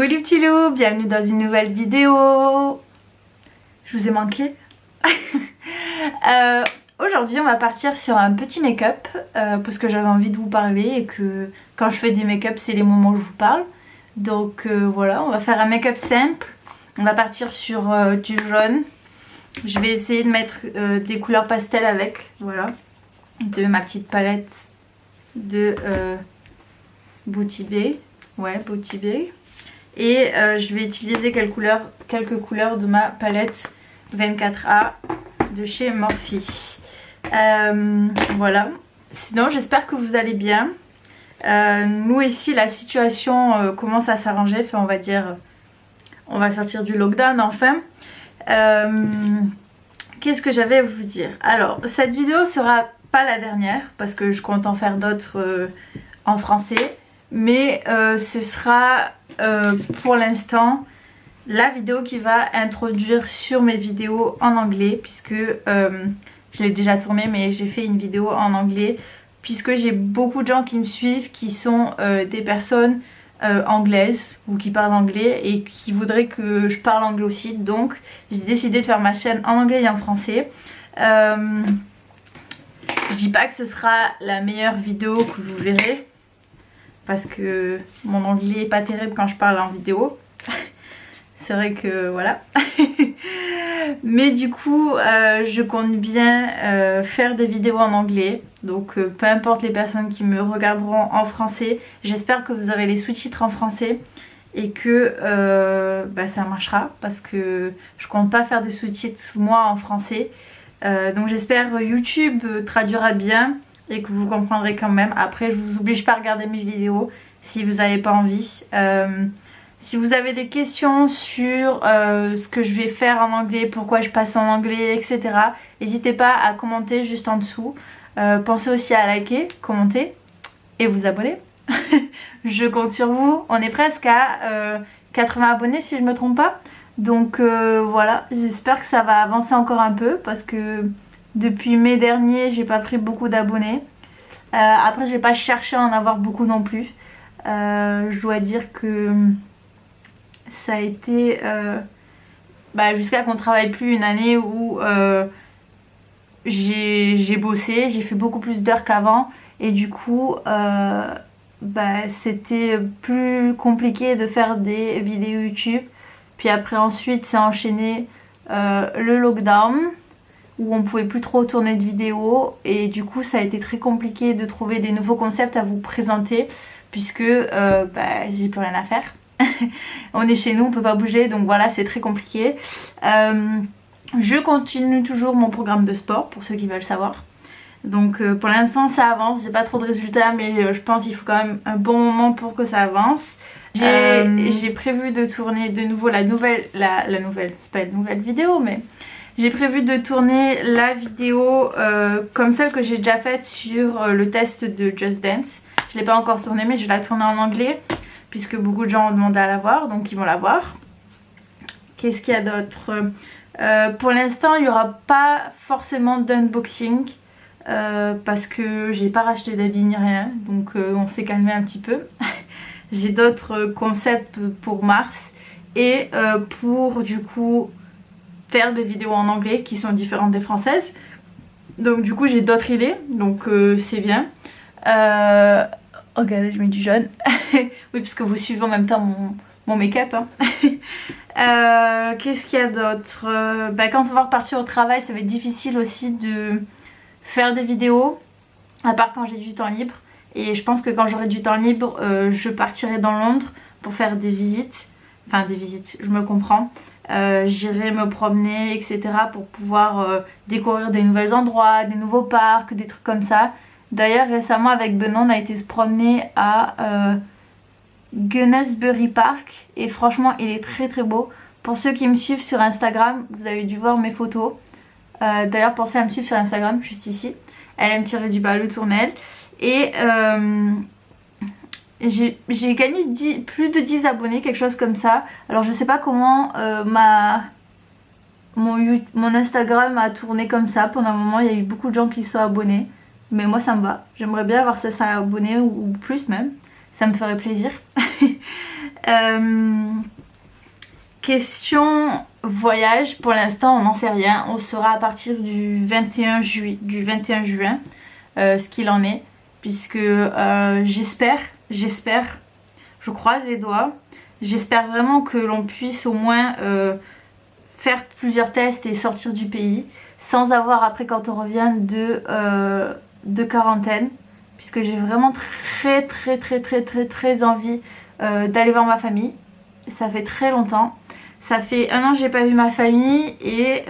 Coucou les petits loups, bienvenue dans une nouvelle vidéo. Je vous ai manqué. Aujourd'hui on va partir sur un petit make-up parce que j'avais envie de vous parler et que quand je fais des make-up c'est les moments où je vous parle. Donc voilà, on va faire un make-up simple. On va partir sur du jaune. Je vais essayer de mettre des couleurs pastel avec, voilà, de ma petite palette de Beauty Bay. Ouais, Beauty Bay. Et je vais utiliser quelques couleurs de ma palette 24A de chez Morphe. Voilà. Sinon j'espère que vous allez bien. Nous ici la situation commence à s'arranger. Enfin, on va dire on va sortir du lockdown enfin. Qu'est-ce que j'avais à vous dire? Alors cette vidéo sera pas la dernière parce que je compte en faire d'autres en français. Mais ce sera pour l'instant la vidéo qui va introduire sur mes vidéos en anglais, puisque je l'ai déjà tournée mais j'ai fait une vidéo en anglais puisque j'ai beaucoup de gens qui me suivent qui sont des personnes anglaises ou qui parlent anglais et qui voudraient que je parle anglais aussi. Donc j'ai décidé de faire ma chaîne en anglais et en français. Je dis pas que ce sera la meilleure vidéo que vous verrez parce que mon anglais est pas terrible quand je parle en vidéo. C'est vrai que voilà. Mais du coup je compte bien faire des vidéos en anglais. Donc peu importe les personnes qui me regarderont en français, j'espère que vous aurez les sous-titres en français et que ça marchera, parce que je compte pas faire des sous-titres moi en français. Donc j'espère YouTube traduira bien et que vous comprendrez quand même. Après je vous oblige pas à regarder mes vidéos si vous n'avez pas envie. Si vous avez des questions sur ce que je vais faire en anglais, pourquoi je passe en anglais, etc. N'hésitez pas à commenter juste en dessous. Pensez aussi à liker, commenter et vous abonner. Je compte sur vous. On est presque à 80 abonnés si je ne me trompe pas. Donc voilà, j'espère que ça va avancer encore un peu parce que depuis mai dernier j'ai pas pris beaucoup d'abonnés. Après j'ai pas cherché à en avoir beaucoup non plus. Je dois dire que ça a été jusqu'à qu'on travaille plus une année où j'ai bossé, j'ai fait beaucoup plus d'heures qu'avant et du coup c'était plus compliqué de faire des vidéos YouTube. Puis après ensuite c'est enchaîné le lockdown où on pouvait plus trop tourner de vidéos et du coup ça a été très compliqué de trouver des nouveaux concepts à vous présenter puisque j'ai plus rien à faire. On est chez nous, on peut pas bouger, donc voilà, c'est très compliqué. Je continue toujours mon programme de sport pour ceux qui veulent savoir. Donc pour l'instant ça avance, j'ai pas trop de résultats mais je pense qu'il faut quand même un bon moment pour que ça avance. J'ai prévu de tourner de nouveau la nouvelle, c'est pas une nouvelle vidéo mais j'ai prévu de tourner la vidéo comme celle que j'ai déjà faite sur le test de Just Dance. Je l'ai pas encore tournée mais je vais la tourner en anglais puisque beaucoup de gens ont demandé à la voir, donc ils vont la voir. Qu'est-ce qu'il y a d'autre? Pour l'instant il n'y aura pas forcément d'unboxing parce que j'ai pas racheté d'habits ni rien, donc on s'est calmé un petit peu. J'ai d'autres concepts pour mars et pour du coup faire des vidéos en anglais qui sont différentes des françaises. Donc du coup j'ai d'autres idées, donc c'est bien. Regardez, je mets du jaune. Oui, parce que vous suivez en même temps mon make-up. Hein. Qu'est-ce qu'il y a d'autre? Quand on va repartir au travail, ça va être difficile aussi de faire des vidéos, à part quand j'ai du temps libre. Et je pense que quand j'aurai du temps libre, je partirai dans Londres pour faire des visites. Enfin, des visites, je me comprends. J'irai me promener, etc. pour pouvoir découvrir des nouveaux endroits, des nouveaux parcs, des trucs comme ça. D'ailleurs récemment avec Benoît on a été se promener à Gunnersbury Park et franchement il est très très beau. Pour ceux qui me suivent sur Instagram, vous avez dû voir mes photos. D'ailleurs pensez à me suivre sur Instagram juste ici. LM-du-bas le tournel. Et j'ai gagné plus de 10 abonnés, quelque chose comme ça. Alors je sais pas comment mon Instagram a tourné comme ça. Pendant un moment il y a eu beaucoup de gens qui sont abonnés. Mais moi ça me va, j'aimerais bien avoir 500 abonnés ou plus même, ça me ferait plaisir. Question voyage, pour l'instant on n'en sait rien. On saura à partir du 21 juin ce qu'il en est. Puisque j'espère, je croise les doigts. J'espère vraiment que l'on puisse au moins faire plusieurs tests et sortir du pays. Sans avoir après quand on revient de quarantaine. Puisque j'ai vraiment très envie d'aller voir ma famille. Ça fait très longtemps. Ça fait 1 an que j'ai pas vu ma famille et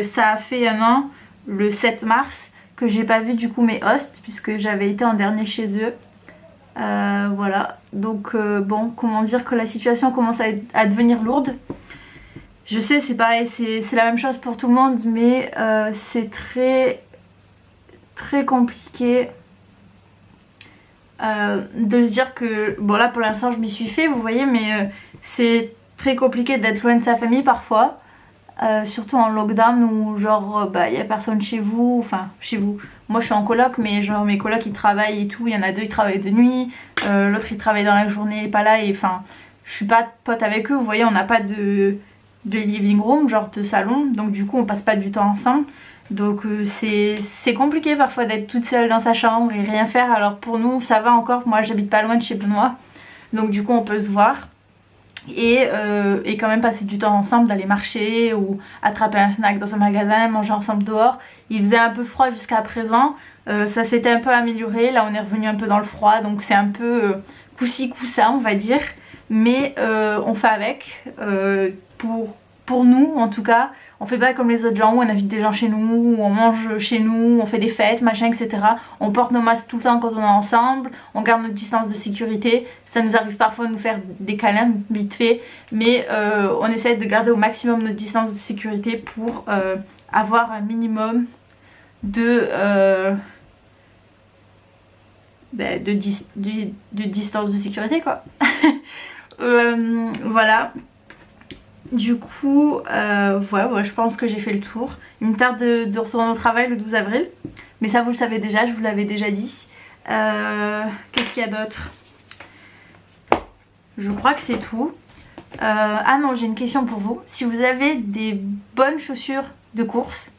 ça a fait 1 an le 7 mars que j'ai pas vu du coup mes hosts puisque j'avais été en dernier chez eux. Voilà, donc bon, comment dire que la situation commence à devenir lourde. Je sais, c'est pareil, c'est la même chose pour tout le monde, mais c'est très compliqué de se dire que, bon là pour l'instant je m'y suis fait, vous voyez, mais c'est très compliqué d'être loin de sa famille parfois. Surtout en lockdown où genre il y a personne chez vous, enfin chez vous. Moi je suis en coloc mais genre mes colocs ils travaillent et tout, il y en a 2 ils travaillent de nuit, l'autre il travaille dans la journée, il est pas là et enfin je suis pas pote avec eux, vous voyez on n'a pas de living room, genre de salon, donc du coup on passe pas du temps ensemble. Donc c'est compliqué parfois d'être toute seule dans sa chambre et rien faire. Alors pour nous ça va encore, moi j'habite pas loin de chez Benoît, donc du coup on peut se voir. Et quand même passer du temps ensemble, d'aller marcher ou attraper un snack dans un magasin, manger ensemble dehors. Il faisait un peu froid jusqu'à présent, ça s'était un peu amélioré, là on est revenu un peu dans le froid, donc c'est un peu coup-ci coup-ça on va dire, mais on fait avec, pour nous en tout cas. On fait pas comme les autres gens où on invite des gens chez nous, où on mange chez nous, on fait des fêtes, machin, etc. On porte nos masques tout le temps quand on est ensemble, on garde notre distance de sécurité. Ça nous arrive parfois de nous faire des câlins vite fait, mais on essaie de garder au maximum notre distance de sécurité pour avoir un minimum de distance de sécurité quoi. Voilà. Du coup, ouais, je pense que j'ai fait le tour. Il me tarde de retourner au travail le 12 avril. Mais ça vous le savez déjà, je vous l'avais déjà dit. Qu'est-ce qu'il y a d'autre? Je crois que c'est tout. Ah non, j'ai une question pour vous. Si vous avez des bonnes chaussures de course,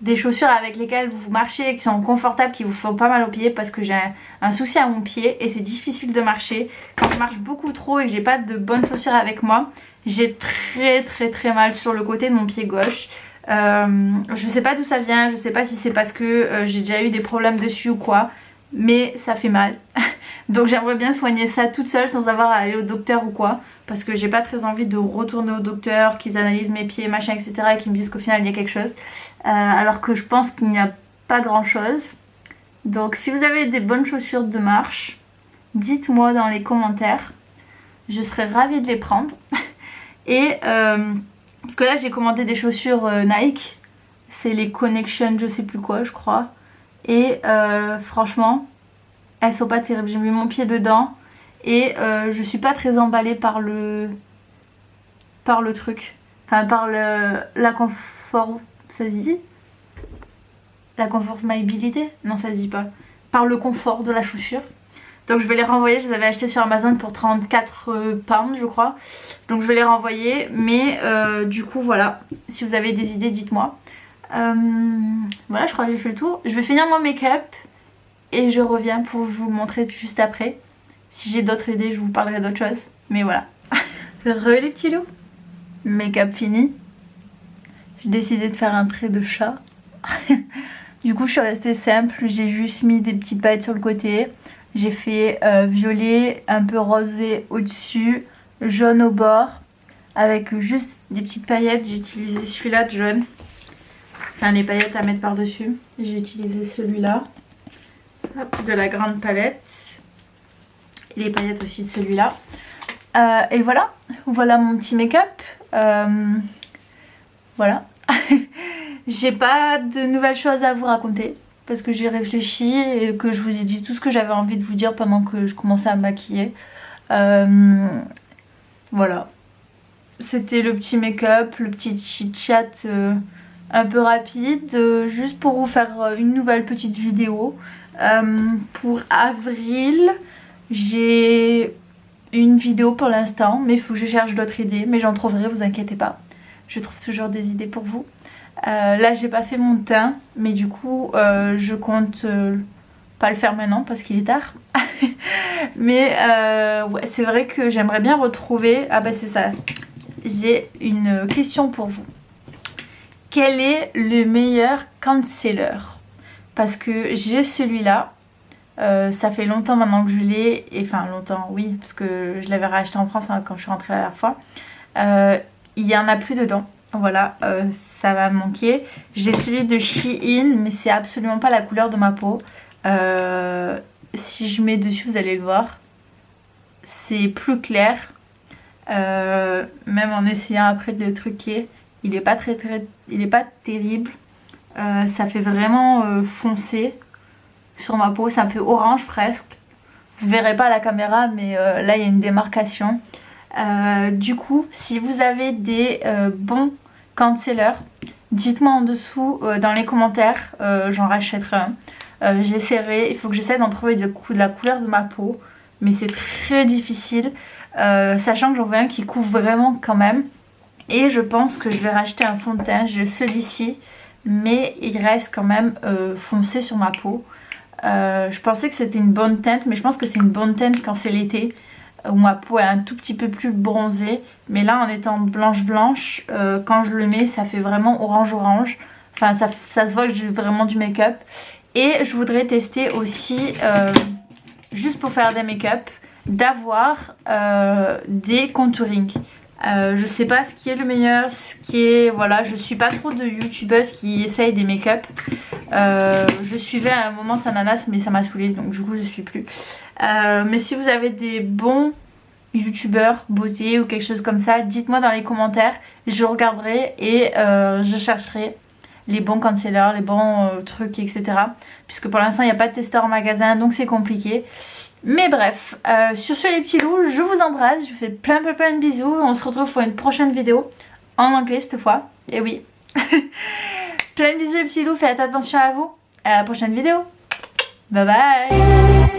des chaussures avec lesquelles vous marchez et qui sont confortables, qui vous font pas mal aux pieds, parce que j'ai un souci à mon pied et c'est difficile de marcher. Quand je marche beaucoup trop et que j'ai pas de bonnes chaussures avec moi, j'ai très mal sur le côté de mon pied gauche. Je sais pas d'où ça vient, je sais pas si c'est parce que j'ai déjà eu des problèmes dessus ou quoi, mais ça fait mal. Donc j'aimerais bien soigner ça toute seule sans avoir à aller au docteur ou quoi, parce que j'ai pas très envie de retourner au docteur, qu'ils analysent mes pieds, machin, etc. et qu'ils me disent qu'au final il y a quelque chose, alors que je pense qu'il n'y a pas grand chose. Donc si vous avez des bonnes chaussures de marche, dites-moi dans les commentaires, je serais ravie de les prendre. Et parce que là j'ai commandé des chaussures Nike, c'est les Connection je sais plus quoi je crois, et franchement elles sont pas terribles. J'ai mis mon pied dedans et je suis pas très emballée par le truc, enfin par la confort, ça se dit, la conformabilité, non ça se dit pas, par le confort de la chaussure. Donc je vais les renvoyer, je les avais achetés sur Amazon pour 34 pounds je crois. Donc je vais les renvoyer, mais du coup voilà, si vous avez des idées dites-moi. Voilà, je crois que j'ai fait le tour. Je vais finir mon make-up et je reviens pour vous le montrer juste après. Si j'ai d'autres idées je vous parlerai d'autres choses, mais voilà. Les petits loups, make-up fini. J'ai décidé de faire un trait de chat. Du coup je suis restée simple, j'ai juste mis des petites paillettes sur le côté. J'ai fait violet, un peu rosé au-dessus, jaune au bord, avec juste des petites paillettes. J'ai utilisé celui-là de jaune, enfin les paillettes à mettre par-dessus. J'ai utilisé celui-là, de la grande palette, et les paillettes aussi de celui-là. Et voilà, voilà mon petit make-up. Voilà. J'ai pas de nouvelles choses à vous raconter, parce que j'ai réfléchi et que je vous ai dit tout ce que j'avais envie de vous dire pendant que je commençais à me maquiller. Voilà, c'était le petit make-up, le petit chit-chat un peu rapide, juste pour vous faire une nouvelle petite vidéo. Pour avril, j'ai une vidéo pour l'instant, mais il faut que je cherche d'autres idées, mais j'en trouverai, vous inquiétez pas. Je trouve toujours des idées pour vous. Là j'ai pas fait mon teint, mais du coup je compte pas le faire maintenant parce qu'il est tard. Mais ouais, c'est vrai que j'aimerais bien retrouver... Ah bah c'est ça, j'ai une question pour vous. Quel est le meilleur concealer? Parce que j'ai celui-là. Ça fait longtemps maintenant que je l'ai, et enfin longtemps oui, parce que je l'avais racheté en France hein, quand je suis rentrée la dernière fois. Il y en a plus dedans, voilà, ça va me manquer. J'ai celui de Shein, mais c'est absolument pas la couleur de ma peau. Si je mets dessus, vous allez le voir, c'est plus clair. Même en essayant après de le truquer, il est pas il est pas terrible. Ça fait vraiment foncé sur ma peau, ça me fait orange presque. Vous verrez pas à la caméra, mais là il y a une démarcation. Du coup, si vous avez des bons concealers, dites-moi en dessous dans les commentaires, j'en rachèterai un. J'essaierai, il faut que j'essaie d'en trouver de la couleur de ma peau, mais c'est très difficile, sachant que j'en veux un qui couvre vraiment quand même. Et je pense que je vais racheter un fond de teint, j'ai celui-ci, mais il reste quand même foncé sur ma peau. Je pensais que c'était une bonne teinte, mais je pense que c'est une bonne teinte quand c'est l'été, où ma peau est un tout petit peu plus bronzée. Mais là en étant blanche quand je le mets ça fait vraiment orange. Enfin ça se voit que j'ai vraiment du make-up. Et je voudrais tester aussi, juste pour faire des make-up, d'avoir des contouring. Je sais pas ce qui est le meilleur, voilà, je suis pas trop de youtubeuses qui essayent des make-up. Je suivais à un moment Sananas, mais ça m'a saoulée, donc du coup je suis plus. Mais si vous avez des bons youtubeurs beauté ou quelque chose comme ça, dites-moi dans les commentaires, je regarderai et je chercherai les bons concealers, les bons trucs, etc. Puisque pour l'instant il n'y a pas de testeur en magasin, donc c'est compliqué. Mais bref, sur ce les petits loups, je vous embrasse, je vous fais plein de bisous. On se retrouve pour une prochaine vidéo en anglais cette fois. Et oui. Plein de bisous les petits loups, faites attention à vous. À la prochaine vidéo. Bye bye.